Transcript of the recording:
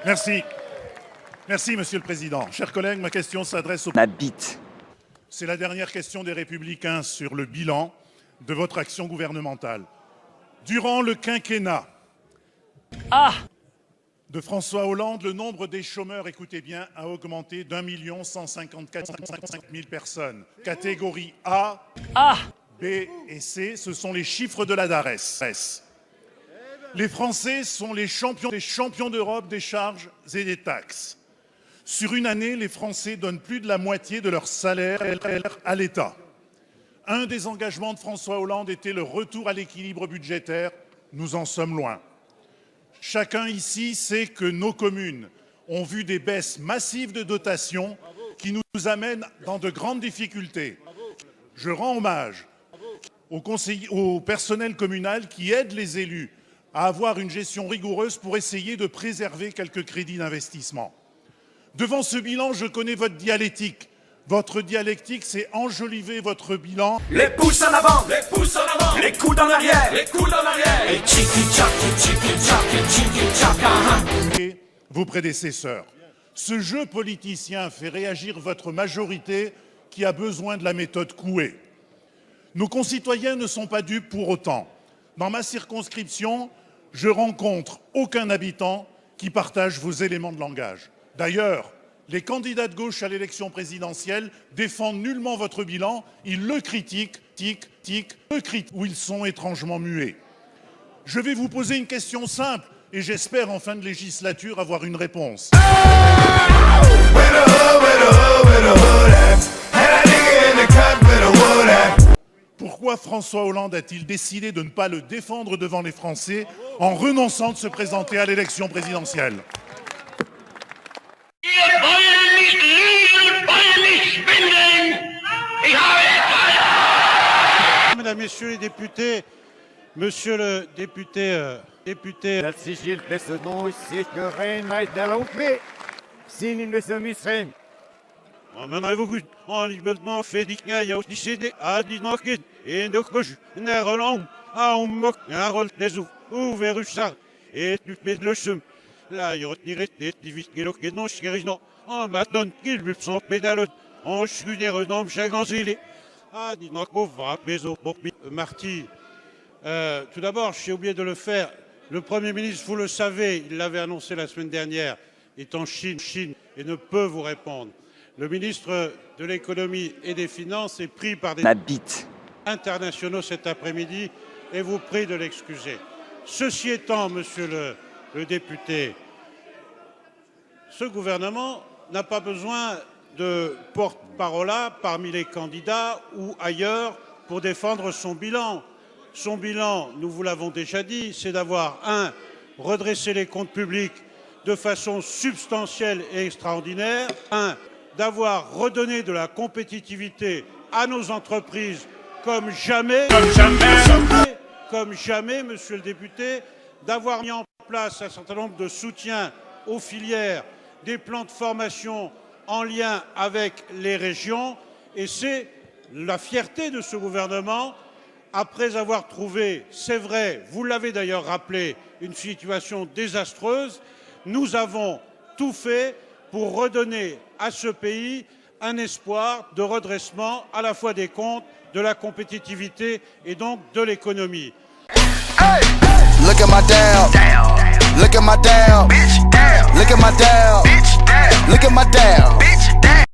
Merci. Merci, Monsieur le Président. Chers collègues, ma question s'adresse au... Ma bite. C'est la dernière question des Républicains sur le bilan de votre action gouvernementale. Durant le quinquennat de François Hollande, le nombre des chômeurs, écoutez bien, a augmenté d'1 154 000 personnes. Catégorie A, B et C, ce sont les chiffres de la DARES. Les Français sont les champions d'Europe des charges et des taxes. Sur une année, les Français donnent plus de la moitié de leur salaire à l'État. Un des engagements de François Hollande était le retour à l'équilibre budgétaire. Nous en sommes loin. Chacun ici sait que nos communes ont vu des baisses massives de dotations qui nous amènent dans de grandes difficultés. Je rends hommage au personnel communal qui aide les élus à avoir une gestion rigoureuse pour essayer de préserver quelques crédits d'investissement. Devant ce bilan, je connais votre dialectique. Votre dialectique, c'est enjoliver votre bilan. Les pouces en avant, les pouces en avant, les coudes en arrière, les coudes en arrière. Et Et vos prédécesseurs. Ce jeu politicien fait réagir votre majorité qui a besoin de la méthode Coué. Nos concitoyens ne sont pas dupes pour autant. Dans ma circonscription, je rencontre aucun habitant qui partage vos éléments de langage. D'ailleurs, les candidats de gauche à l'élection présidentielle défendent nullement votre bilan, ils le critiquent, ou ils sont étrangement muets. Je vais vous poser une question simple et j'espère en fin de législature avoir une réponse. Pourquoi François Hollande a-t-il décidé de ne pas le défendre devant les Français en renonçant de se présenter à l'élection présidentielle ? Mesdames, Messieurs les députés, Monsieur le député, Das ist il Präsident, c'est que Reinheit der Lumpe, sin in the Misraim. Emmènerez-vous en libertement fait d'Ikna, y'a aussi cédé à Dismarket, et de Koch, Neroland, à Ombok, à Roltezou, ou Verusar, et tu fais le chum. Là, il retirait des divisions qui n'ont pas en maintenant qu'il lui sont pédalotes, en chute des renommes chaque anzélé. Ah, Dismarko va péso pour Marty. Tout d'abord, j'ai oublié de le faire. Le Premier ministre, vous le savez, il l'avait annoncé la semaine dernière, est en Chine et ne peut vous répondre. Le ministre de l'économie et des finances est pris par des internationaux cet après-midi et vous prie de l'excuser. Ceci étant, monsieur le député, ce gouvernement n'a pas besoin de porte-parole parmi les candidats ou ailleurs pour défendre son bilan. Son bilan, nous vous l'avons déjà dit, c'est d'avoir, redressé les comptes publics de façon substantielle et extraordinaire, d'avoir redonné de la compétitivité à nos entreprises comme jamais, monsieur le député, d'avoir mis en place un certain nombre de soutiens aux filières, des plans de formation en lien avec les régions. Et c'est la fierté de ce gouvernement, après avoir trouvé, c'est vrai, vous l'avez d'ailleurs rappelé, une situation désastreuse, nous avons tout fait pour redonner à ce pays un espoir de redressement à la fois des comptes, de la compétitivité et donc de l'économie. Hey! Look at my down. Look at my down. Look at my down. Look at my down.